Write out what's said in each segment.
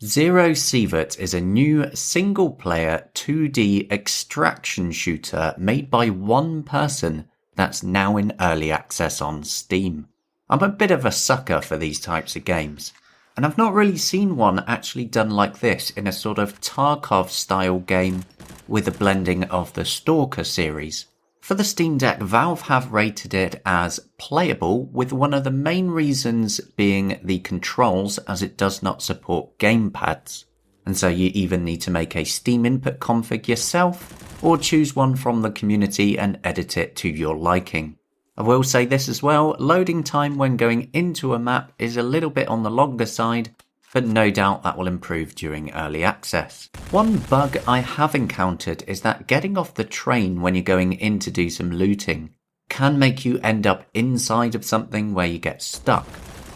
Zero Sievert is a new single-player 2D extraction shooter made by one person that's now in early access on Steam. I'm a bit of a sucker for these types of games, and I've not really seen one actually done like this in a sort of Tarkov-style game with a blending of the Stalker series. For the Steam Deck, Valve have rated it as playable, with one of the main reasons being the controls, as it does not support gamepads. And so you either need to make a Steam input config yourself, or choose one from the community and edit it to your liking. I will say this as well, loading time when going into a map is a little bit on the longer side, but no doubt that will improve during early access. One bug I have encountered is that getting off the train when you're going in to do some looting can make you end up inside of something where you get stuck.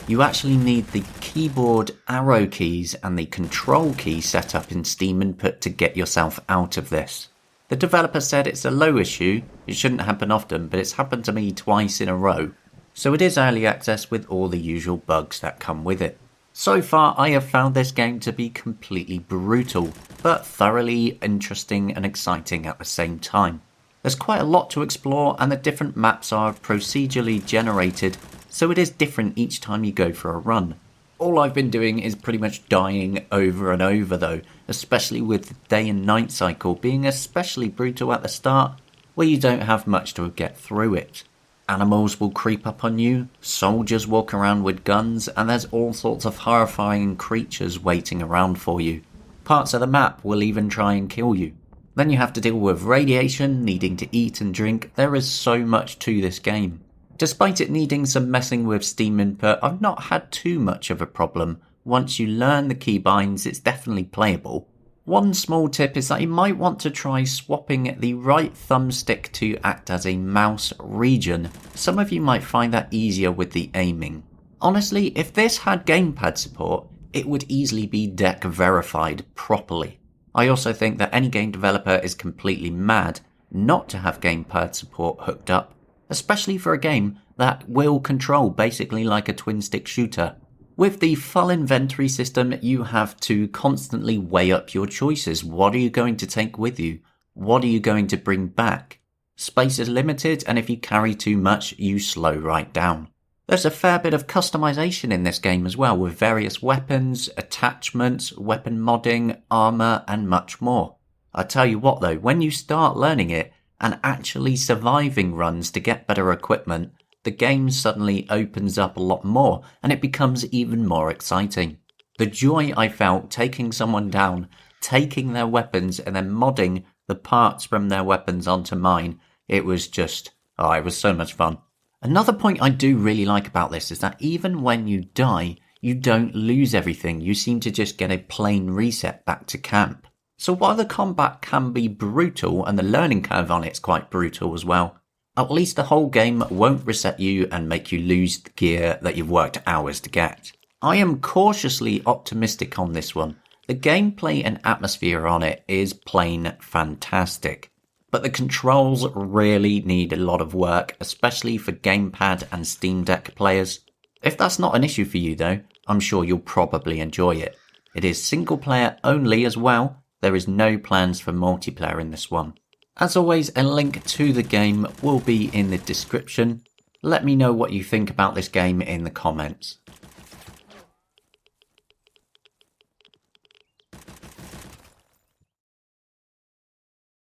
You actually need the keyboard arrow keys and the control key set up in Steam Input to get yourself out of this. The developer said it's a low issue, it shouldn't happen often, but it's happened to me twice in a row. So it is early access with all the usual bugs that come with it. So far, I have found this game to be completely brutal, but thoroughly interesting and exciting at the same time. There's quite a lot to explore, and the different maps are procedurally generated, so it is different each time you go for a run. All I've been doing is pretty much dying over and over though, especially with the day and night cycle being especially brutal at the start, where you don't have much to get through it. Animals will creep up on you, soldiers walk around with guns, and there's all sorts of horrifying creatures waiting around for you. Parts of the map will even try and kill you. Then you have to deal with radiation, needing to eat and drink. There is so much to this game. Despite it needing some messing with Steam Input, I've not had too much of a problem. Once you learn the keybinds, it's definitely playable. One small tip is that you might want to try swapping the right thumbstick to act as a mouse region. Some of you might find that easier with the aiming. Honestly, if this had gamepad support, it would easily be deck verified properly. I also think that any game developer is completely mad not to have gamepad support hooked up, especially for a game that will control basically like a twin stick shooter. With the full inventory system, you have to constantly weigh up your choices. What are you going to take with you? What are you going to bring back? Space is limited, and if you carry too much, you slow right down. There's a fair bit of customization in this game as well, with various weapons, attachments, weapon modding, armor, and much more. I tell you what though, when you start learning it and actually surviving runs to get better equipment, the game suddenly opens up a lot more and it becomes even more exciting. The joy I felt taking someone down, taking their weapons and then modding the parts from their weapons onto mine, it was so much fun. Another point I do really like about this is that even when you die, you don't lose everything. You seem to just get a plain reset back to camp. So while the combat can be brutal and the learning curve on it's quite brutal as well, at least the whole game won't reset you and make you lose the gear that you've worked hours to get. I am cautiously optimistic on this one. The gameplay and atmosphere on it is plain fantastic. But the controls really need a lot of work, especially for gamepad and Steam Deck players. If that's not an issue for you though, I'm sure you'll probably enjoy it. It is single player only as well. There is no plans for multiplayer in this one. As always, a link to the game will be in the description. Let me know what you think about this game in the comments.